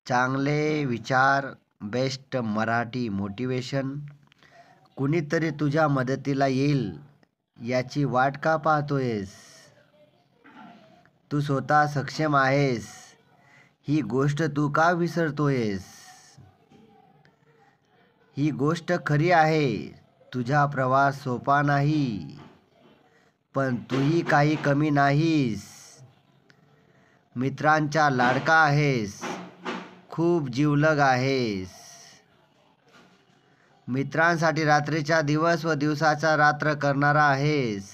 चांगले विचार, best Marathi motivation. कुणीतरी तुझ्या मदतीला येईल याची वाट का पाहतोयस? तू स्वतः सक्षम आहेस ही गोष्ट तू का विसरतोयस? ही गोष्ट खरी आहे, तुझा प्रवास सोपा नाही, पण तूही काही कमी नाहीस. मित्रांचा लाडका आहेस, खूप जिवलग आहेस. मित्रांसाठी रात्रीचा दिवस व दिवसाचा रात्र करणारा आहेस.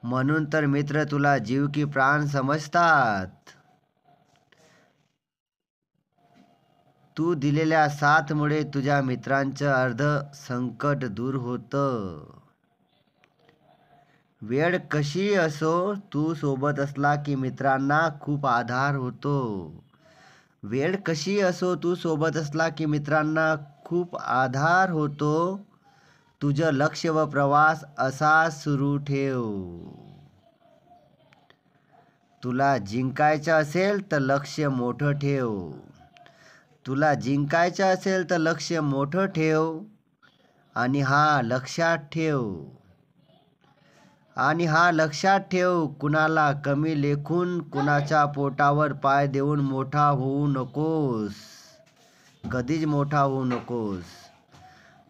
म्हणून तर मित्र तुला जीव की प्राण समजतात. तू दिलेल्या साथमुळे तुझ्या मित्रांचं अर्ध संकट दूर होतं. वेळ कशी असो, तू सोबत असला की मित्रांना खूप आधार होतो. वेळ कशी असो, तू सोबत असला की मित्रांना खूप आधार होतो. तुझं लक्ष व प्रवास असा सुरू ठेव. तुला जिंकायचं असेल तर लक्ष मोठं ठेव. तुला जिंकायचं असेल तर लक्ष मोठं ठेव. आणि हा लक्षात ठेव, कुणाला कमी लेखून कुणाच्या पोटावर पाय देऊन मोठा होऊ नकोस. कधीच मोठा होऊ नकोस.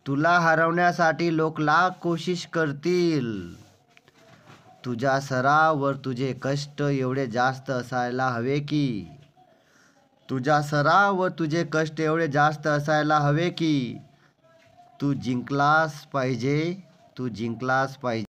तुला हरवण्यासाठी लोक लाख कोशिश करतील. तुझ्या सराव वर तुझे कष्ट एवढे जास्त असायला हवे की तू जिंकलास पाहिजे.